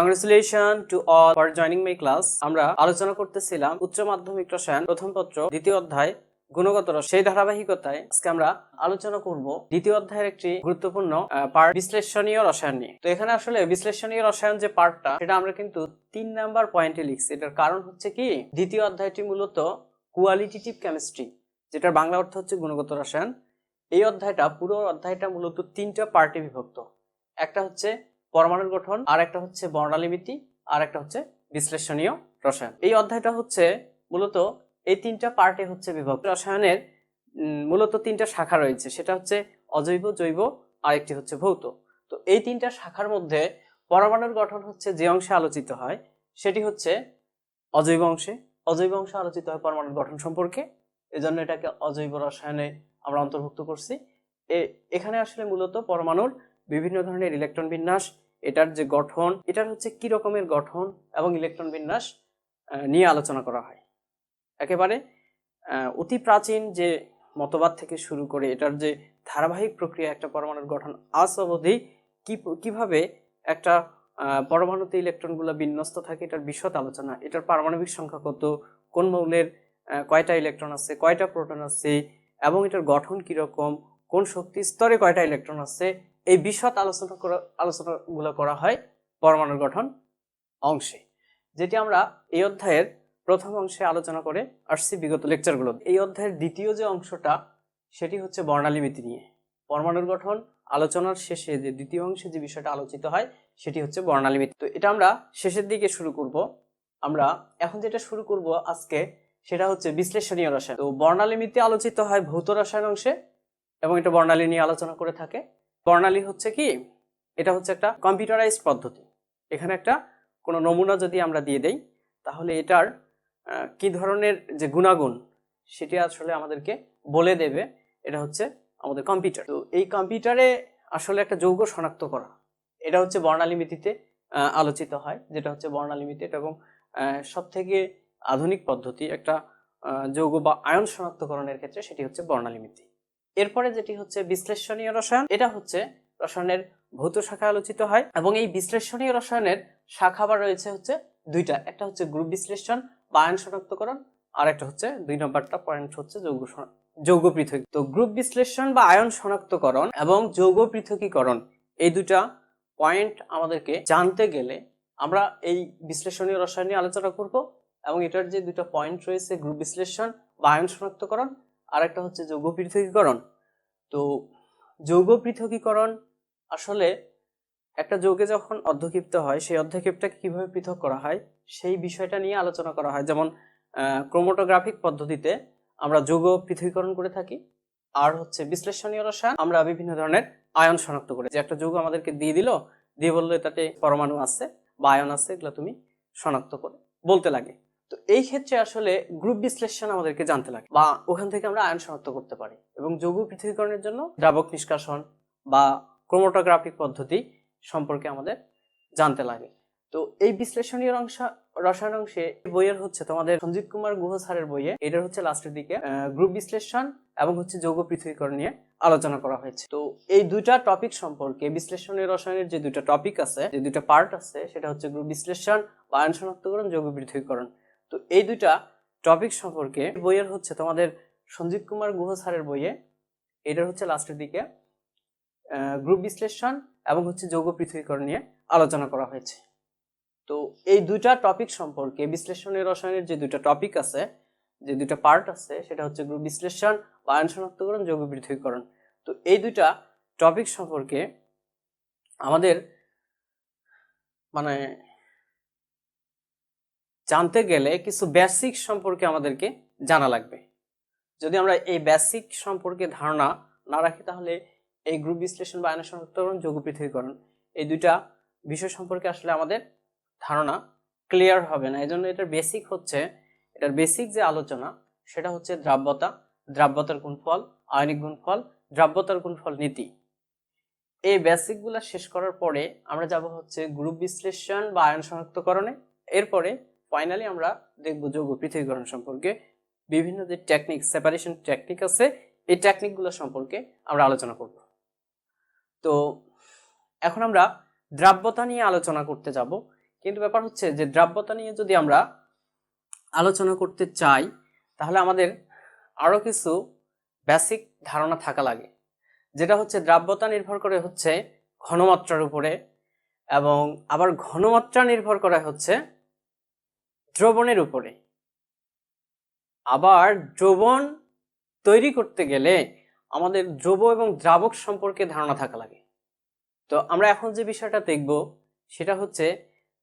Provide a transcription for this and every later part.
Congratulations to all for joining my class. আমরা আলোচনা করতেছিলাম উচ্চ মাধ্যমিক রসায়ন প্রথম পত্র দ্বিতীয় অধ্যায় গুণগত রসায়ন। সেই ধারাবাহিকতায় আজকে আমরা আলোচনা করব দ্বিতীয় অধ্যায়ের একটি গুরুত্বপূর্ণ পার্ট বিশ্লেষণীয় রসায়ন নিয়ে। তো এখানে আসলে বিশ্লেষণীয় রসায়ন যে পার্টটা সেটা আমরা কিন্তু 3 নাম্বার পয়েন্টে লিখছি। এটার কারণ হচ্ছে কি, দ্বিতীয় অধ্যায়টি মূলত কোয়ালিটেটিভ কেমিস্ট্রি, যেটার বাংলা অর্থ হচ্ছে গুণগত রসায়ন। এই অধ্যায়টা পুরো অধ্যায়টা মূলত 3টা পার্টে বিভক্ত। একটা হচ্ছে পরমাণুর গঠন, আর একটা হচ্ছে বর্ণালীমিতি, আর একটা হচ্ছে বিশ্লেষণীয় রসায়ন। এই অধ্যায়টা হচ্ছে মূলত এই 3টা পার্টে হচ্ছে বিভক্ত। রসায়নের মূলত 3টা শাখা রয়েছে, সেটা হচ্ছে অজৈব, জৈব, আর একটি হচ্ছে ভৌত। তো এই 3টা শাখার মধ্যে পরমাণুর গঠন হচ্ছে যে অংশে আলোচিত হয় সেটি হচ্ছে অজৈব অংশে। অজৈব অংশে আলোচিত হয় পরমাণুর গঠন সম্পর্কে, এজন্য এটাকে অজৈব রসায়নে আমরা অন্তর্ভুক্ত করছি। এখানে আসলে মূলত পরমাণুর বিভিন্ন ধরনের ইলেকট্রন বিন্যাস, এটার যে গঠন, এটার হচ্ছে কি রকমের গঠন এবং ইলেকট্রন বিন্যাস নিয়ে আলোচনা করা হয়। একেবারে অতি প্রাচীন যে মতবাদ থেকে শুরু করে এটার যে ধারাবাহিক প্রক্রিয়া, একটা পরমাণুর গঠন আজ অবধি কিভাবে একটা পরমাণুতে ইলেকট্রনগুলো বিন্যস্ত থাকে, এটার বিশদ আলোচনা। এটার পারমাণবিক সংখ্যা কত, কোন মৌলের কয়টা ইলেকট্রন আছে, কয়টা প্রোটন আছে, এবং এটার গঠন কিরকম, কোন শক্তি স্তরে কয়টা ইলেকট্রন আছে, এই বিশদ আলোচনাগুলো করা হয় পরমাণুর গঠন অংশে, যেটি আমরা এই অধ্যায়ের প্রথম অংশে আলোচনা করে আসছি বিগত লেকচারগুলো। এই অধ্যায়ের দ্বিতীয় যে অংশটা সেটি হচ্ছে বর্ণালীমিতি নিয়ে। পরমাণুর গঠন আলোচনার শেষে যে দ্বিতীয় অংশে যে বিষয়টা আলোচিত হয় সেটি হচ্ছে বর্ণালীমিতি। তো এটা আমরা শেষের দিকে শুরু করব। আমরা এখন যেটা শুরু করব আজকে সেটা হচ্ছে বিশ্লেষণীয় রসায়ন। তো বর্ণালীমিতি আলোচিত হয় ভৌত রসায়ন অংশে, এবং এটা বর্ণালী নিয়ে আলোচনা করে থাকে। বর্ণালী হচ্ছে কি, এটা হচ্ছে একটা কম্পিউটারাইজড পদ্ধতি। এখানে একটা কোনো নমুনা যদি আমরা দিয়ে দেই তাহলে এটার কি ধরনের যে গুণাগুণ সেটি আসলে আমাদেরকে বলে দেবে। এটা হচ্ছে আমাদের কম্পিউটার। তো এই কম্পিউটারে আসলে একটা যৌগ শনাক্ত করা, এটা হচ্ছে বর্ণালীমিতিতে আলোচিত হয়, যেটা হচ্ছে বর্ণালীমিতি। এবং সব থেকে আধুনিক পদ্ধতি একটা যৌগ বা আয়ন শনাক্তকরণের ক্ষেত্রে সেটি হচ্ছে বর্ণালীমিতি। এরপরে যেটি হচ্ছে বিশ্লেষণীয় রসায়ন, এটা হচ্ছে রসায়নের ভৌত শাখা আলোচিত হয়। এবং এই বিশ্লেষণীয় রসায়নের শাখা আবার রয়েছে হচ্ছে দুইটা, একটা হচ্ছে গ্রুপ বিশ্লেষণ বা আয়ন শনাক্তকরণ, আর একটা হচ্ছে 2 নম্বরটা পয়েন্ট হচ্ছে যৌগ পৃথক। তো গ্রুপ বিশ্লেষণ বা আয়ন শনাক্তকরণ এবং যৌগ পৃথকীকরণ, এই দুটা পয়েন্ট আমাদেরকে জানতে গেলে আমরা এই বিশ্লেষণীয় রসায়ন নিয়ে আলোচনা করব। এবং এটার যে দুটো পয়েন্ট রয়েছে, গ্রুপ বিশ্লেষণ বা আয়ন শনাক্তকরণ, আর একটা হচ্ছে যৌগ পৃথকীকরণ। তো যৌগ পৃথকীকরণ আসলে একটা যৌগে যখন অর্ধক্ষিপ্ত হয় সেই অর্ধক্ষেপটাকে কিভাবে পৃথক করা হয় সেই বিষয়টা নিয়ে আলোচনা করা হয়। যেমন ক্রোমাটোগ্রাফিক পদ্ধতিতে আমরা যৌগ পৃথকীকরণ করে থাকি, আর হচ্ছে বিশ্লেষণীয় রসায়ন আমরা বিভিন্ন ধরনের আয়ন শনাক্ত করি। যে একটা যৌগ আমাদেরকে দিয়ে বললো তাতে পরমাণু আছে বা আয়ন আছে, এগুলো তুমি শনাক্ত করে বলতে লাগে। তো এই ক্ষেত্রে আসলে গ্রুপ বিশ্লেষণ আমাদেরকে জানতে লাগে, বা ওখান থেকে আমরা আয়ন শনাক্ত করতে পারি। এবং যৌগ পৃথকীকরণের জন্য দ্রাবক নিষ্কাশন বা ক্রোমাটোগ্রাফিক পদ্ধতি সম্পর্কে আমাদের জানতে লাগে। তো এই বিশ্লেষণীয় রসায়ন অংশে বইয়ের হচ্ছে তোমাদের সঞ্জীব কুমার গুহ স্যারের বইয়ে এটার হচ্ছে লাস্টের দিকে গ্রুপ বিশ্লেষণ এবং হচ্ছে যৌগ পৃথকীকরণ নিয়ে আলোচনা করা হয়েছে। তো এই দুইটা টপিক সম্পর্কে বিশ্লেষণীয় রসায়নের যে দুইটা টপিক আছে, যে দুইটা পার্ট আছে, সেটা হচ্ছে গ্রুপ বিশ্লেষণ বা আয়ন শনাক্তকরণ, যৌগ পৃথকীকরণ। তো এই দুইটা টপিক সম্পর্কে বইয়ের হচ্ছে তোমাদের সঞ্জীব কুমার গুহ স্যারের বইয়ে এটার হচ্ছে লাস্টের দিকে গ্রুপ বিশ্লেষণ এবং হচ্ছে যৌগ পৃথকীকরণ নিয়ে আলোচনা করা হয়েছে। তো এই দুইটা টপিক সম্পর্কে বিশ্লেষণীয় রসায়নের যে দুইটা টপিক আছে, যে দুইটা পার্ট আছে, সেটা হচ্ছে গ্রুপ বিশ্লেষণ বা আয়ন শনাক্তকরণ, যৌগ পৃথকীকরণ। তো এই দুইটা টপিক সম্পর্কে আমাদের জানতে গেলে কিছু বেসিক সম্পর্কে আমাদেরকে জানা লাগবে। যদি আমরা এই বেসিক সম্পর্কে ধারণা না রাখি তাহলে এই গ্রুপ বিশ্লেষণ বা আয়ন শনাক্তকরণ, যৌগ পৃথকীকরণ, এই দুইটা বিষয় সম্পর্কে আসলে আমাদের ধারণা ক্লিয়ার হবে না। এই জন্য এটার বেসিক যে আলোচনা সেটা হচ্ছে দ্রাব্যতার গুণফল, আয়নিক গুণফল, দ্রাব্যতার গুণফল নীতি। এই বেসিকগুলো শেষ করার পরে আমরা যাব হচ্ছে গ্রুপ বিশ্লেষণ বা আয়ন শনাক্তকরণে। এরপরে ফাইনালি আমরা দেখব যৌগ পৃথকীকরণ সম্পর্কে বিভিন্ন যে টেকনিক, সেপারেশন টেকনিক আছে, এই টেকনিকগুলো সম্পর্কে আমরা আলোচনা করব। তো এখন আমরা দ্রাব্যতা নিয়ে আলোচনা করতে যাব। কিন্তু ব্যাপার হচ্ছে যে দ্রাব্যতা নিয়ে যদি আমরা আলোচনা করতে চাই তাহলে আমাদের আরো কিছু বেসিক ধারণা থাকা লাগে, যেটা হচ্ছে দ্রাব্যতা নির্ভর করে হচ্ছে ঘনমাত্রার উপরে, এবং আবার ঘনমাত্রা নির্ভর করে হচ্ছে দ্রবণের উপরে। আবার দ্রবণ তৈরি করতে গেলে আমাদের দ্রব এবং দ্রাবক সম্পর্কে ধারণা থাকা লাগে। তো আমরা এখন যে বিষয়টা দেখব সেটা হচ্ছে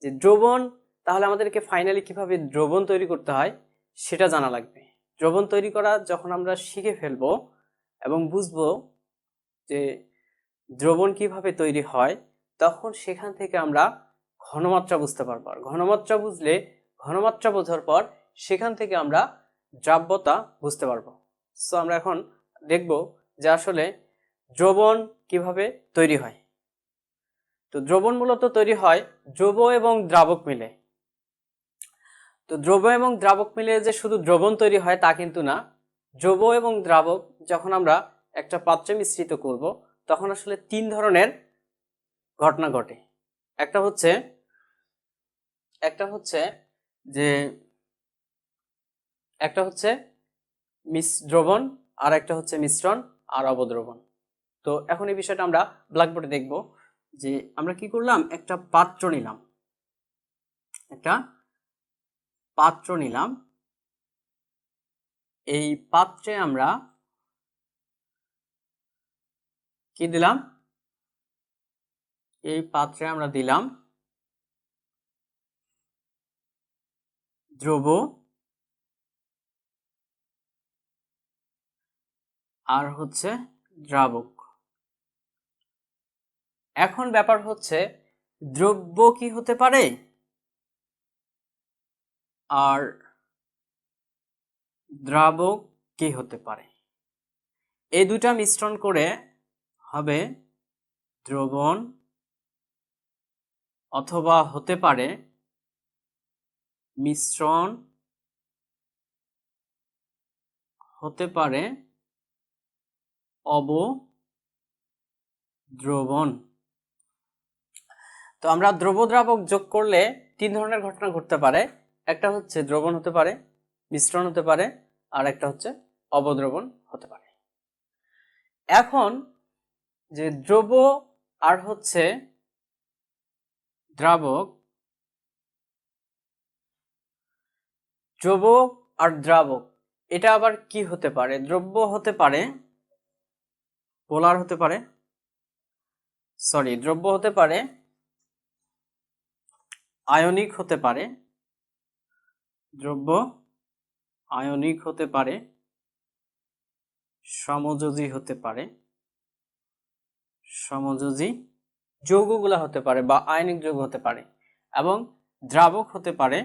যে দ্রবণ, তাহলে আমাদেরকে ফাইনালি কিভাবে দ্রবণ তৈরি করতে হয় সেটা জানা লাগবে। দ্রবণ তৈরি করা যখন আমরা শিখে ফেলবো এবং বুঝবো যে দ্রবণ কিভাবে তৈরি হয়, তখন সেখান থেকে আমরা ঘনমাত্রা বুঝতে পারবো। আর ঘনমাত্রা বুঝলে, ঘনমাত্রা বোঝার পর সেখান থেকে আমরা দ্রাব্যতা বুঝতে পারবো। সো আমরা এখন দেখব যে আসলে দ্রবণ কিভাবে তৈরি হয়। তো দ্রবণ মূলত তৈরি হয় দ্রব এবং দ্রাবক মিলে। তো দ্রব এবং দ্রাবক মিলে যে শুধু দ্রবণ তৈরি হয় তা কিন্তু না। দ্রব এবং দ্রাবক যখন আমরা একটা পাত্রে মিশ্রিত করব তখন আসলে তিন ধরনের ঘটনা ঘটে। একটা হচ্ছে দ্রবণ, আর একটা হচ্ছে মিশ্রণ, আর অবদ্রবণ। তো এখন এই বিষয়টা আমরা ব্ল্যাকবোর্ডে দেখব যে আমরা কি করলাম, একটা পাত্র নিলাম। এই পাত্রে আমরা কি দিলাম, এই পাত্রে আমরা দিলাম দ্রব আর হচ্ছে দ্রাবক। এখন ব্যাপার হচ্ছে দ্রব্য কি হতে পারে আর দ্রাবক কি হতে পারে, এই দুটা মিশ্রণ করে হবে দ্রবণ, অথবা হতে পারে মিশ্রণ, হতে পারে অবদ্রবণ। তো আমরা দ্রব দ্রাবক যোগ করলে তিন ধরনের ঘটনা ঘটতে পারে। একটা হচ্ছে দ্রবণ হতে পারে, মিশ্রণ হতে পারে, আর একটা হচ্ছে অবদ্রবণ হতে পারে। এখন যে দ্রব আর হচ্ছে দ্রাবক, দ্রব আর দ্রাবক এটা আবার কি হতে পারে? দ্রব্য হতে পারে পোলার হতে পারে, দ্রব্য হতে পারে আয়নিক হতে পারে, দ্রব্য আয়নিক হতে পারে, সমযোজী হতে পারে, সমযোজী যৌগগুলা হতে পারে বা আয়নিক যৌগ হতে পারে, এবং দ্রাবক হতে পারে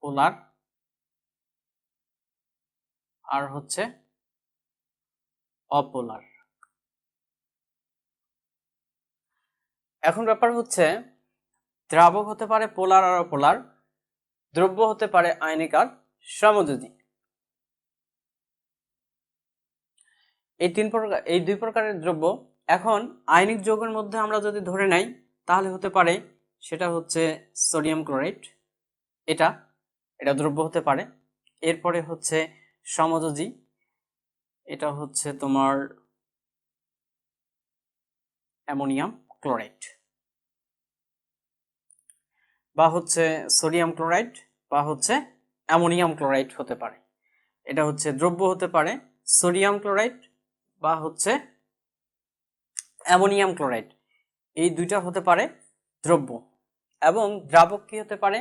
পোলার আর হচ্ছে অপোলার। এখন ব্যাপার হচ্ছে দ্রাবক হতে পারে পোলার আর অপোলার, দ্রব্য হতে পারে আয়নিক আর সমযোজী। এই দুই প্রকারের দ্রব্য। এখন আয়নিক যৌগের মধ্যে আমরা যদি ধরে নেই তাহলে হতে পারে সেটা হচ্ছে সোডিয়াম ক্লোরাইড, এটা দ্রব্য হতে পারে। এরপরে হচ্ছে সমযোজী, এটা হচ্ছে তোমার অ্যামোনিয়াম ক্লোরাইড, বা হচ্ছে সোডিয়াম ক্লোরাইড, বা হচ্ছে অ্যামোনিয়াম ক্লোরাইড হতে পারে। এটা হচ্ছে দ্রব্য হতে পারে সোডিয়াম ক্লোরাইড বা হচ্ছে অ্যামোনিয়াম ক্লোরাইড, এই দুইটা হতে পারে দ্রব্য। এবং দ্রাবক কি হতে পারে?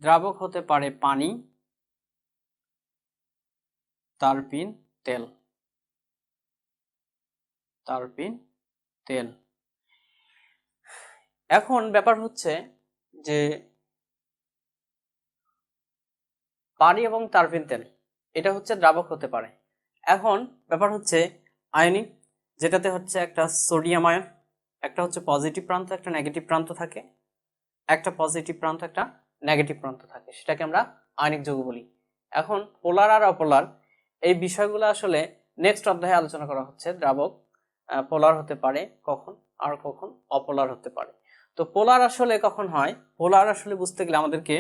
দ্রাবক হতে পারে পানি, তারপিন, তেল। এখন ব্যাপার হচ্ছে যে পানি এবং তারপিন তেল এটা হচ্ছে দ্রাবক হতে পারে। এখন ব্যাপার হচ্ছে আয়নিক, যেটাতে হচ্ছে একটা সোডিয়াম আয়ন, একটা হচ্ছে পজিটিভ প্রান্ত, একটা নেগেটিভ প্রান্ত থাকে, একটা পজিটিভ প্রান্ত, একটা নেগেটিভ প্রান্ত থাকে, সেটাকে আমরা আয়নিক যৌগ বলি। এখন পোলার আর অপোলার এই বিষয়গুলো আসলে নেক্সট অধ্যায়ে আলোচনা করা হচ্ছে। দ্রাবক পোলার হতে পারে কখন, আর কখন অপোলার হতে পারে। তো পোলার আসলে কখন হয়, পোলার আসলে বুঝতে গেলে আমাদেরকে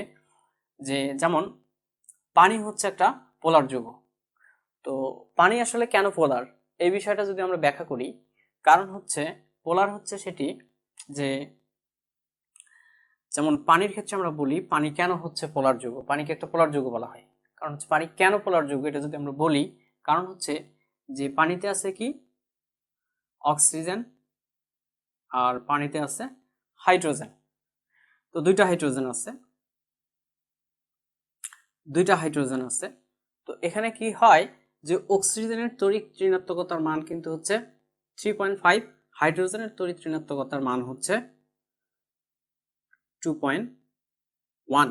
যে যেমন পানি হচ্ছে একটা পোলার যৌগ। তো পানি আসলে কেন পোলার এই বিষয়টা যদি আমরা ব্যাখ্যা করি, কারণ হচ্ছে পোলার হচ্ছে সেটি যে যেমন পানির ক্ষেত্রে আমরা বলি পানি কেন হচ্ছে পোলার যৌগ, পানিকে একটা পোলার যৌগ বলা হয়। কারণ হচ্ছে পানি কেন পোলার যৌগ এটা যদি আমরা বলি, কারণ হচ্ছে যে পানিতে আছে কি অক্সিজেন আর পানিতে আছে হাইড্রোজেন। তো দুইটা হাইড্রোজেন আছে। তো এখানে কি হয় যে অক্সিজেনের তড়িৎ ঋণাত্মকতার মান কিন্তু হচ্ছে 3.5, হাইড্রোজেনের তড়িৎ ঋণাত্মকতার মান হচ্ছে 2.1।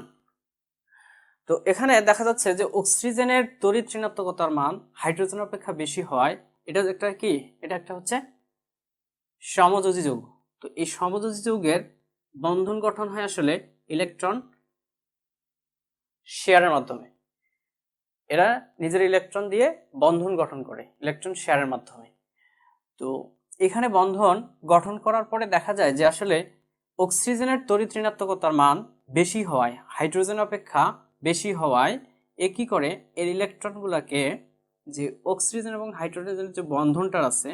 তো এখানে দেখা যাচ্ছে যে অক্সিজেনের তড়িৎ ঋণাত্মকতার মান হাইড্রোজেন অপেক্ষা বেশি হয়। এটা একটা হচ্ছে সমযোজী যৌগ। তো এই সমযোজী যৌগের বন্ধন গঠন হয় আসলে ইলেকট্রন শেয়ারের মাধ্যমে। এরা নিজের ইলেকট্রন দিয়ে বন্ধন গঠন করে ইলেকট্রন শেয়ারের মাধ্যমে। তো এখানে বন্ধন গঠন করার পরে দেখা যায় যে আসলে অক্সিজেনের তড়িৎ ঋণাত্মকতার মান বেশি হওয়ায়, হাইড্রোজেন অপেক্ষা বেশি হওয়ায় এ কি করে এর ইলেকট্রনগুলোকে, যে অক্সিজেন এবং হাইড্রোজেনের যে বন্ধনটা আছে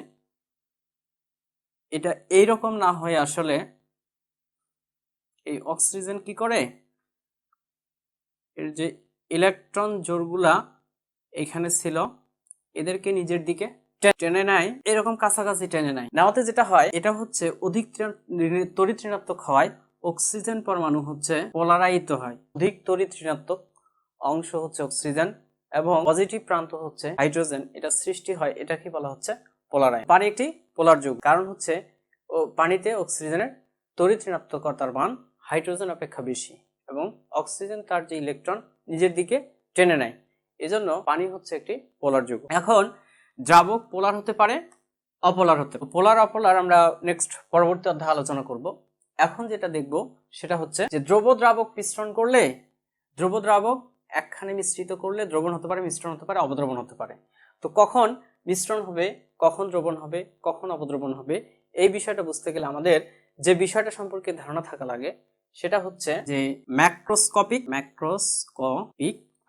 এটা এইরকম না হয়ে আসলে এই অক্সিজেন কি করে এর যে ইলেকট্রন জোড়গুলা এখানে ছিল এদেরকে নিজের দিকে টেনে নেয়, এরকম কাছাকাছি টেনে নেয়। নেওয়াতে যেটা হয় এটা হচ্ছে অধিক তড়িৎ ঋণাত্মক হওয়ায় অক্সিজেন পরমাণু হচ্ছে পোলারায়িত হয়। অধিক তড়িৎ ঋণাত্মক অংশ হচ্ছে অক্সিজেন এবং পজিটিভ প্রান্ত হচ্ছে হাইড্রোজেন, এটা সৃষ্টি হয়। এটা কি বলা হচ্ছে পোলারায়ন। পানি একটি পোলার যৌগ, কারণ হচ্ছে পানিতে অক্সিজেনের তড়িৎ ঋণাত্মকতার মান হাইড্রোজেন অপেক্ষা বেশি এবং অক্সিজেন তার যে ইলেকট্রন নিজের দিকে টেনে নেয়, এজন্য পানি হচ্ছে একটি পোলার যৌগ। এখন দ্রাবক পোলার হতে পারে, অপোলার হতে পারে। পোলার অপোলার আমরা নেক্সট পরবর্তী অধ্যায়ে আলোচনা করব। এখন যেটা দেখব সেটা হচ্ছে যে দ্রব দ্রাবক মিশ্রণ করলে, দ্রব দ্রাবক একখানে মিশ্রিত করলে দ্রবণ হতে পারে, মিশ্রণ হতে পারে, অবদ্রবণ হতে পারে। তো কখন মিশ্রণ হবে, কখন দ্রবণ হবে, কখন অবদ্রবণ হবে, এই বিষয়টা বুঝতে গেলে আমাদের যে বিষয়টা সম্পর্কে ধারণা থাকা লাগে সেটা হচ্ছে যে ম্যাক্রোস্কোপিক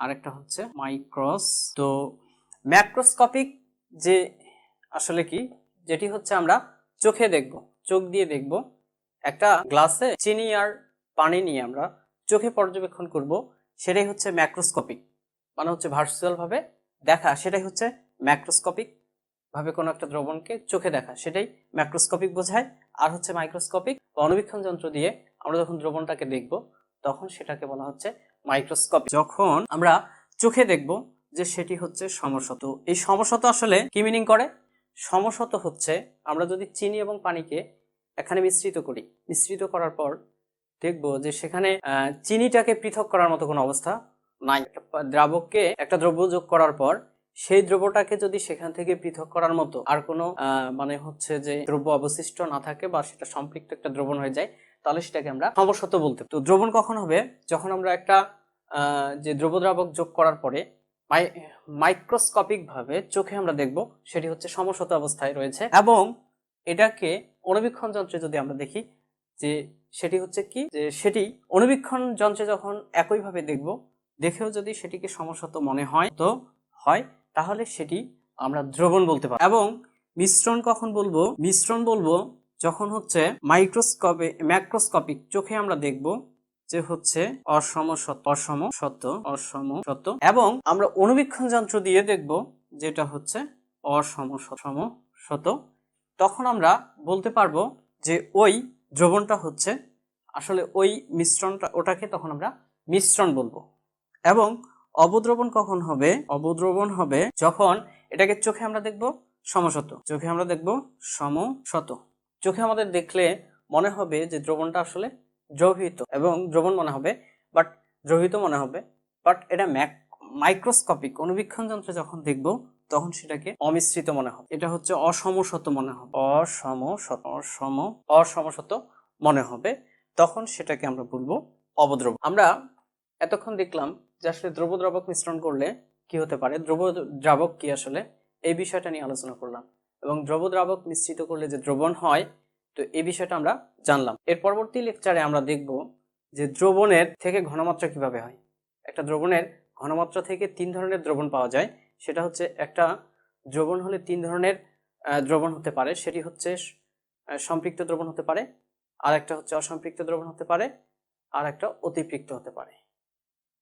আরেকটা হচ্ছে মাইক্রোস। তো ম্যাক্রোস্কোপিক যে আসলে কি, যেটি হচ্ছে আমরা চোখে দেখব, চোখ দিয়ে দেখব, একটা গ্লাসে চিনি আর পানি নিয়ে আমরা চোখে পর্যবেক্ষণ করব, সেটাই হচ্ছে ম্যাক্রোস্কোপিক, মানে হচ্ছে ভার্চুয়াল ভাবে দেখা, সেটাই হচ্ছে ম্যাক্রোস্কোপিক ভাবে কোনো একটা দ্রবণকে চোখে দেখা, সেটাই ম্যাক্রোস্কোপিক বোঝায়। আর হচ্ছে মাইক্রোস্কোপিক বা অণুবীক্ষণ যন্ত্র দিয়ে আমরা যখন দ্রবণটাকে দেখব তখন সেটাকে বলা হচ্ছে মাইক্রোস্কোপ। যখন আমরা চোখে দেখব যে সেটি হচ্ছে সমশত। এই সমশত আসলে কি মিনিং করে? সমশত হচ্ছে আমরা যদি চিনি এবং পানিকে এখানে মিশ্রিত করি, মিশ্রিত করার পর দেখব যে সেখানে চিনিটাকে পৃথক করার মতো কোনো অবস্থা নাই। দ্রাবককে একটা দ্রব্য যোগ করার পর সেই দ্রব্যটাকে যদি সেখান থেকে পৃথক করার মতো আর কোনো মানে হচ্ছে যে দ্রব্য অবশিষ্ট না থাকে বা সেটা সম্পৃক্ত একটা দ্রবণ হয়ে যায়, তাহলে সেটাকে আমরা সমশত বলতে। তো দ্রবণ কখন হবে? যখন আমরা একটা যে দ্রব্য দ্রাবক যোগ করার পরে মাইক্রোস্কোপিক ভাবে চোখে আমরা দেখব সেটি হচ্ছে সমশত অবস্থায় রয়েছে, এবং এটাকে অণুবীক্ষণ যন্ত্রে যদি আমরা দেখি যে সেটি হচ্ছে কি, যে সেটি অণুবীক্ষণ যন্ত্রে যখন একইভাবে দেখব, দেখেও যদি সেটিকে সমশত মনে হয় তাহলে সেটি আমরা দ্রবণ বলতে পারি। এবং মিশ্রণ কখন বলবো? মিশ্রণ বলবো যখন হচ্ছে ম্যাক্রোস্কোপিক চোখে আমরা দেখব যে হচ্ছে অসমশত এবং আমরা অণুবীক্ষণ যন্ত্র দিয়ে দেখব যেটা হচ্ছে অসমশত, তখন আমরা বলতে পারবো যে ওই দ্রবণটা হচ্ছে আসলে ওই মিশ্রণটা, ওটাকে তখন আমরা মিশ্রণ বলবো। এবং অবদ্রবণ কখন হবে? অবদ্রবণ হবে যখন এটাকে চোখে আমরা দেখব সমশত, চোখে আমরা দেখব সমশত, চোখে আমাদের দেখলে মনে হবে যে দ্রবণটা আসলে দ্রবীভূত এবং দ্রবণ মনে হবে, বাট দ্রবীভূত মনে হবে, বাট এটা মাইক্রোস্কোপিক অণুবীক্ষণ যন্ত্রে যখন দেখব তখন সেটাকে অমিশ্রিত মনে হবে, এটা হচ্ছে অসমশত মনে হবে, অসমশত মনে হবে, তখন সেটাকে আমরা বলবো অবদ্রবণ। আমরা এতক্ষণ দেখলাম যে আসলে দ্রব্য দ্রাবক মিশ্রণ করলে কি হতে পারে, দ্রব্য দ্রাবক কি আসলে, এই বিষয়টা নিয়ে আলোচনা করলাম, এবং দ্রব্য দ্রাবক মিশ্রিত করলে যে দ্রবণ হয়, তো এই বিষয়টা আমরা জানলাম। এর পরবর্তী লেকচারে আমরা দেখব যে দ্রবণের থেকে ঘনমাত্রা কিভাবে হয়। একটা দ্রবণের ঘনমাত্রা থেকে 3 ধরনের দ্রবণ পাওয়া যায়। সেটা হচ্ছে, একটা দ্রবণ হলে 3 ধরনের দ্রবণ হতে পারে। সেটি হচ্ছে সম্পৃক্ত দ্রবণ হতে পারে, আর একটা হচ্ছে অসম্পৃক্ত দ্রবণ হতে পারে, আর একটা অতিপৃক্ত হতে পারে।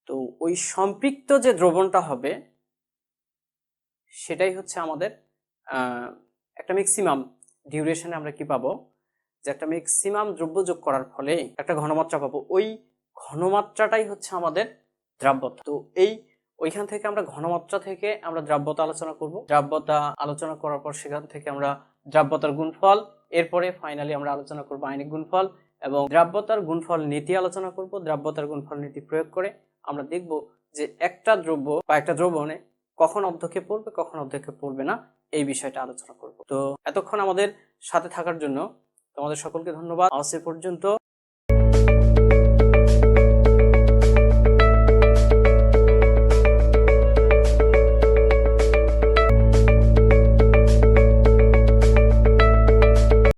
তো ওই সম্পৃক্ত যে দ্রবণটা হবে সেটাই হচ্ছে আমাদের একটা ম্যাক্সিমাম ডিউরেশনে আমরা কি পাবো, যে একটা ম্যাক্সিমাম দ্রব্য যোগ করার ফলে একটা ঘনমাত্রা পাবো। ওই ঘনমাত্রাটাই হচ্ছে আমাদের দ্রাব্যতা। তো ওইখান থেকে আমরা ঘনমাত্রা থেকে আমরা দ্রাব্যতা আলোচনা করব। দ্রাব্যতা আলোচনা করার পর সেখান থেকে আমরা দ্রাব্যতার গুণফল, এরপরে ফাইনালি আমরা আলোচনা করব আয়নিক গুণফল এবং দ্রাব্যতার গুণফল নীতি আলোচনা করব। দ্রাব্যতার গুণফল নীতি প্রয়োগ করে আমরা দেখব যে একটা দ্রব্য বা একটা দ্রবণে কখন অর্ধকে পড়বে, কখন অর্ধকে পড়বে না, এই বিষয়টা আলোচনা করব। তো এতক্ষণ আমাদের সাথে থাকার জন্য তোমাদের সকলকে ধন্যবাদ। আজ এ পর্যন্ত।